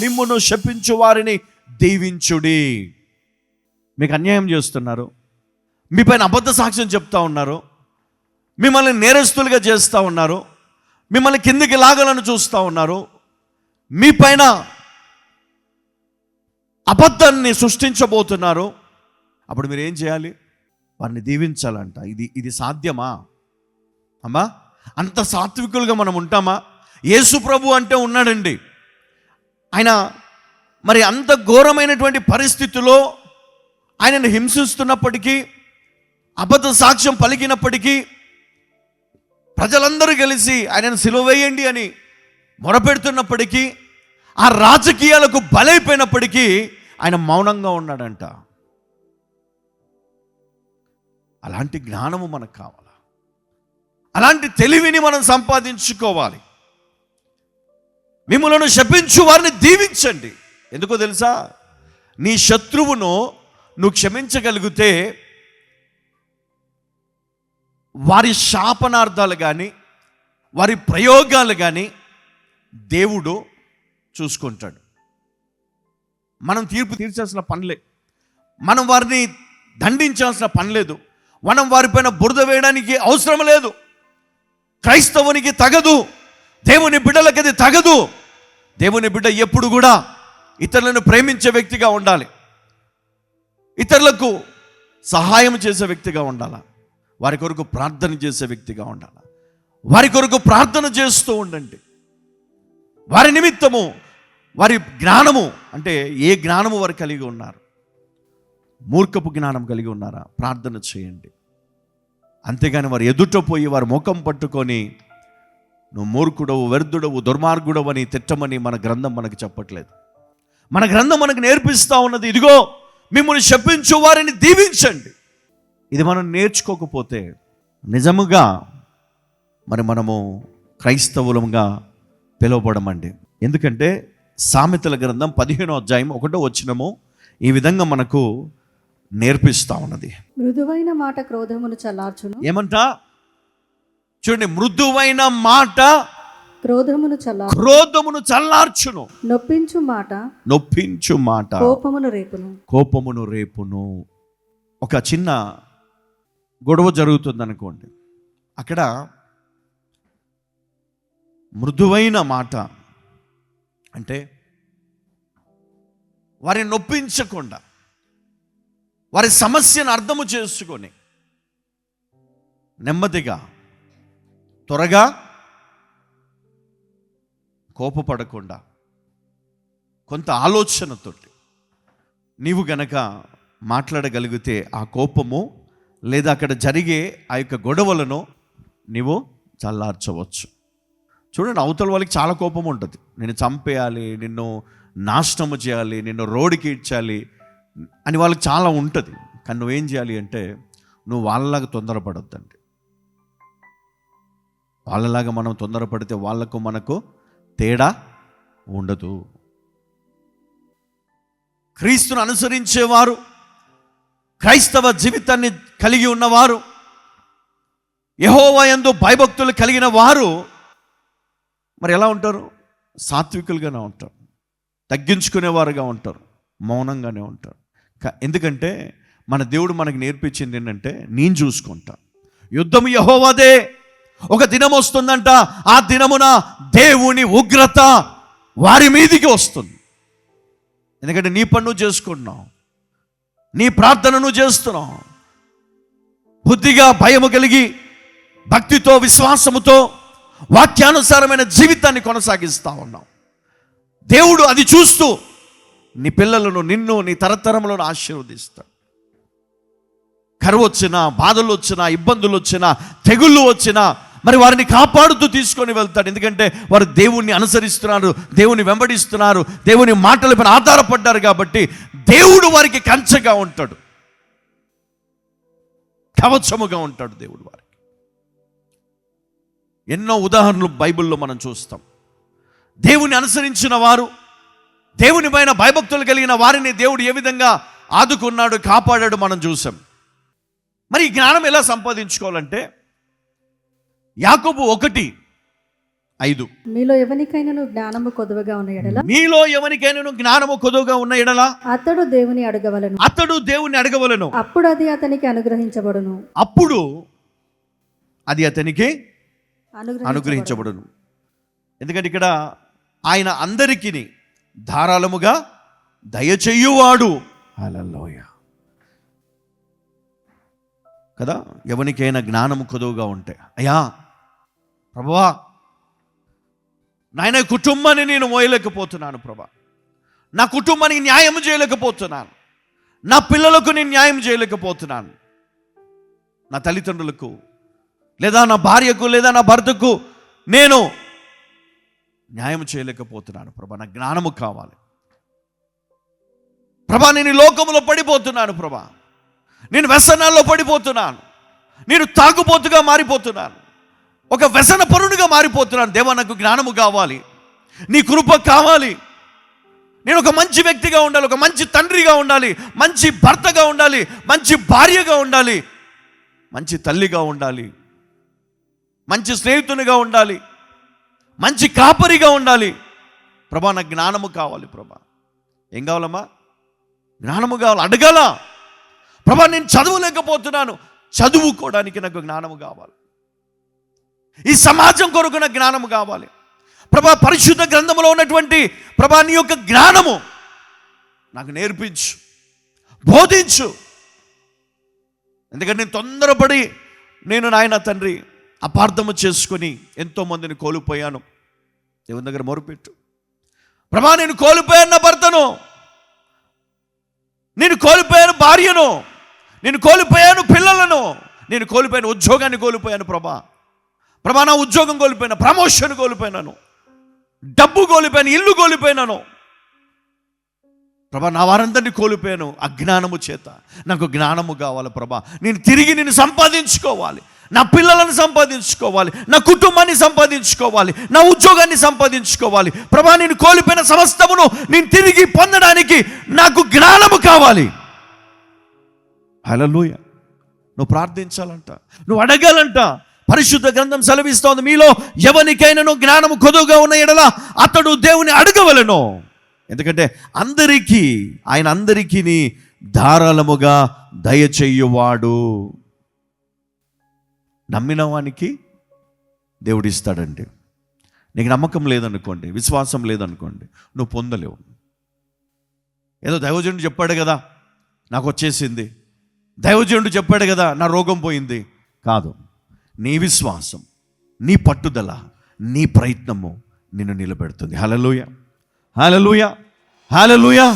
మిమ్మును శపించు వారిని దీవించుడి. మీకు అన్యాయం చేస్తున్నారు, మీ పైన అబద్ధ సాక్ష్యం చెప్తా ఉన్నారు, మిమ్మల్ని నేరస్తులుగా చేస్తూ ఉన్నారు, మిమ్మల్ని కిందికి లాగాలని చూస్తూ ఉన్నారు, మీ పైన అబద్ధాన్ని సృష్టించబోతున్నారు. అప్పుడు మీరు ఏం చేయాలి? వారిని దీవించాలంట. ఇది సాధ్యమా అమ్మా? అంత సాత్వికులుగా మనం ఉంటామా? యేసు ప్రభు అంటే ఉన్నాడండి, ఆయన మరి అంత ఘోరమైనటువంటి పరిస్థితిలో ఆయనను హింసిస్తున్నప్పటికీ, అబద్ధ సాక్ష్యం పలికినప్పటికీ, ప్రజలందరూ కలిసి ఆయనను సిలువ వేయండి అని మొరపెడుతున్నప్పటికీ, ఆ రాజకీయాలకు బలైపోయినప్పటికీ ఆయన మౌనంగా ఉన్నాడంట. అలాంటి జ్ఞానము మనకు కావాలా? అలాంటి తెలివిని మనం సంపాదించుకోవాలి. మిమ్మలను శపించు వారిని దీవించండి. ఎందుకో తెలుసా? నీ శత్రువును నువ్వు క్షమించగలిగితే వారి శాపనార్థాలు కానీ వారి ప్రయోగాలు కానీ దేవుడు చూసుకుంటాడు. మనం తీర్పు తీర్చాల్సిన పనిలే, మనం వారిని దండించాల్సిన పని లేదు, మనం వారిపైన బురద వేయడానికి అవసరం లేదు. క్రైస్తవునికి తగదు, దేవుని బిడ్డలకి అది తగదు. దేవుని బిడ్డ ఎప్పుడు కూడా ఇతరులను ప్రేమించే వ్యక్తిగా ఉండాలి, ఇతరులకు సహాయం చేసే వ్యక్తిగా ఉండాలి, వారి కొరకు ప్రార్థన చేసే వ్యక్తిగా ఉండాలి. వారి కొరకు ప్రార్థన చేస్తూ ఉండండి. వారి నిమిత్తము, వారి జ్ఞానము అంటే ఏ జ్ఞానము వారు కలిగి ఉన్నారు? మూర్ఖపు జ్ఞానం కలిగి ఉన్నారా? ప్రార్థన చేయండి. అంతేగాని వారు ఎదుట పోయి వారి ముఖం పట్టుకొని నువ్వు మూర్ఖుడవు, వ్యర్థుడవు, దుర్మార్గుడవు అని తిట్టమని మన గ్రంథం మనకు చెప్పట్లేదు. మన గ్రంథం మనకు నేర్పిస్తూ ఉన్నది, ఇదిగో మిమ్మల్ని శపించు వారిని దీవించండి. ఇది మనం నేర్చుకోకపోతే నిజముగా మనము క్రైస్తవులంగా పిలువబడమండి. ఎందుకంటే సామెతల గ్రంథం 15వ అధ్యాయం 1వ వచనము ఈ విధంగా మనకు నేర్పిస్తా ఉన్నది. మృదువైన మాట క్రోధమును చల్లార్చును. ఏమంట? చూడండి, మృదువైన మాట క్రోధమును చల్లార్చును. నొప్పించు మాట కోపమును రేపును. ఒక చిన్న గొడవ జరుగుతుంది అనుకోండి, అక్కడ మృదువైన మాట అంటే వారిని నొప్పించకుండా, వారి సమస్యను అర్థము చేసుకొని నెమ్మదిగా, త్వరగా కోపపడకుండా, కొంత ఆలోచనతోటి నీవు గనక మాట్లాడగలిగితే ఆ కోపము లేదా అక్కడ జరిగే ఆ యొక్క గొడవలను నీవు చల్లార్చవచ్చు. చూడండి, అవతల వాళ్ళకి చాలా కోపం ఉంటుంది. నిన్ను చంపేయాలి, నిన్ను నాశనము చేయాలి, నిన్ను రోడ్డుకి ఇడ్చాలి అని వాళ్ళకి చాలా ఉంటుంది. కానీ నువ్వేం చేయాలి అంటే, నువ్వు వాళ్ళలాగా తొందరపడొద్దండి. వాళ్ళలాగా మనం తొందరపడితే వాళ్ళకు మనకు తేడా ఉండదు. క్రీస్తును అనుసరించేవారు, క్రైస్తవ జీవితాన్ని కలిగి ఉన్నవారు, యెహోవా యందు భయభక్తులు కలిగిన వారు మరి ఎలా ఉంటారు? సాత్వికులుగానే ఉంటారు, తగ్గించుకునేవారుగా ఉంటారు, మౌనంగానే ఉంటారు. ఎందుకంటే మన దేవుడు మనకు నేర్పించింది ఏంటంటే, నేను చూసుకుంటా, యుద్ధం యెహోవాదే. ఒక దినం వస్తుందంట, ఆ దినమున దేవుని ఉగ్రత వారి మీదికి వస్తుంది. ఎందుకంటే నీ పని నువ్వు చేసుకుంటున్నావు, నీ ప్రార్థన నువ్వు చేస్తున్నావు, బుద్ధిగా భయము కలిగి భక్తితో విశ్వాసముతో వాక్యానుసారమైన జీవితాన్ని కొనసాగిస్తూ ఉన్నావు. దేవుడు అది చూస్తూ నీ పిల్లలను, నిన్ను, నీ తరతరములను ఆశీర్వదిస్తాడు. కరువు వచ్చినా, బాధలు వచ్చినా, ఇబ్బందులు వచ్చినా, తెగుళ్ళు వచ్చినా మరి వారిని కాపాడుతూ తీసుకొని వెళ్తాడు. ఎందుకంటే వారు దేవుణ్ణి అనుసరిస్తున్నారు, దేవుని వెంబడిస్తున్నారు, దేవుని మాటలపై ఆధారపడ్డారు. కాబట్టి దేవుడు వారికి కంచెగా ఉంటాడు, కవచముగా ఉంటాడు దేవుడు వారికి. ఎన్నో ఉదాహరణలు బైబిల్లో మనం చూస్తాం. దేవుని అనుసరించిన వారు, దేవుని పైన భయభక్తులు కలిగిన వారిని దేవుడు ఏ విధంగా ఆదుకున్నాడు, కాపాడాడు మనం చూసాం. మరి ఈ జ్ఞానం ఎలా సంపాదించుకోవాలంటే, యాకోబు 1 5. మీలో ఎవరికైనా జ్ఞానము కొదువగా ఉన్న ఎడల మీలో ఎవరికైనా జ్ఞానము కొదువుగా ఉన్న ఎడల అతడు దేవుని అడగవలను, అతడు దేవుని అడగవలను, అప్పుడు అది అతనికి అనుగ్రహించబడును. అప్పుడు అది అతనికి అనుగ్రహించబడును. ఎందుకంటే ఇక్కడ ఆయన అందరికీ ధారాళముగా దయచేయువాడు. హల్లెలూయా కదా. ఎవరికైనా జ్ఞానము కొదువుగా ఉంటే, అయ్యా ప్రభువా, నాయన కుటుంబాన్ని నేను మోయలేకపోతున్నాను ప్రభా, నా కుటుంబానికి న్యాయం చేయలేకపోతున్నాను, నా పిల్లలకు నేను న్యాయం చేయలేకపోతున్నాను, నా తల్లిదండ్రులకు లేదా నా భార్యకు లేదా నా భర్తకు నేను న్యాయం చేయలేకపోతున్నాను ప్రభా, నా జ్ఞానము కావాలి ప్రభా. నేను ఈ లోకములో పడిపోతున్నాను ప్రభా, నేను వ్యసనాల్లో పడిపోతున్నాను, నేను తాగుబోతుగా మారిపోతున్నాను, ఒక వ్యసన పరునిగా మారిపోతున్నాను. దేవా, నాకు జ్ఞానము కావాలి, నీ కృప కావాలి. నేను ఒక మంచి వ్యక్తిగా ఉండాలి, ఒక మంచి తండ్రిగా ఉండాలి, మంచి భర్తగా ఉండాలి, మంచి భార్యగా ఉండాలి, మంచి తల్లిగా ఉండాలి, మంచి స్నేహితునిగా ఉండాలి, మంచి కాపరిగా ఉండాలి. ప్రభా, నాకు జ్ఞానము కావాలి ప్రభా. ఏం కావాలమ్మా? జ్ఞానము కావాలి. అడగాల ప్రభా, నేను చదవలేకపోతున్నాను, చదువుకోవడానికి నాకు జ్ఞానము కావాలి. ఈ సమాజం కొరకు నాకు జ్ఞానము కావాలి ప్రభా. పరిశుద్ధ గ్రంథములో ఉన్నటువంటి ప్రభా నీ యొక్క జ్ఞానము నాకు నేర్పించు, బోధించు. ఎందుకంటే నేను తొందరపడి నాయన తండ్రి అపార్థము చేసుకొని ఎంతోమందిని కోల్పోయాను. దేవుని దగ్గర మొరుపెట్టు ప్రభా. నేను కోల్పోయాను నా భర్తను, నేను కోల్పోయాను భార్యను, నేను కోల్పోయాను పిల్లలను, నేను కోల్పోయాను ఉద్యోగాన్ని కోల్పోయాను ప్రభా. ప్రభా, నా ఉద్యోగం కోల్పోయినా, ప్రమోషన్ కోల్పోయినాను, డబ్బు కోల్పోయాను, ఇల్లు కోల్పోయినాను ప్రభా. నా వారందరినీ కోల్పోయాను అజ్ఞానము చేత. నాకు జ్ఞానము కావాలి ప్రభా. నేను తిరిగి నిన్ను సంపాదించుకోవాలి, నా పిల్లలను సంపాదించుకోవాలి, నా కుటుంబాన్ని సంపాదించుకోవాలి, నా ఉద్యోగాన్ని సంపాదించుకోవాలి ప్రభా. నేను కోల్పోయిన సమస్తమును నేను తిరిగి పొందడానికి నాకు జ్ఞానము కావాలి. హల్లెలూయా. నువ్వు ప్రార్థించాలంట, నువ్వు అడగాలంట. పరిశుద్ధ గ్రంథం సెలవిస్తోంది, మీలో ఎవరికైనా జ్ఞానము కొదువుగా ఉన్న ఎడల అతడు దేవుని అడగవలెను. ఎందుకంటే ఆయన అందరికీ ధారాళముగా దయచేయువాడు. నమ్మిన వానికి దేవుడు ఇస్తాడండి. నీకు నమ్మకం లేదనుకోండి, విశ్వాసం లేదనుకోండి, నువ్వు పొందలేవు. ఏదో దైవజనుడు చెప్పాడు కదా నాకు వచ్చేసింది, దైవజనుడు చెప్పాడు కదా నా రోగం పోయింది కాదు. నీ విశ్వాసం, నీ పట్టుదల, నీ ప్రయత్నము నిన్ను నిలబెడుతుంది. హల్లెలూయా, హల్లెలూయా, హల్లెలూయా.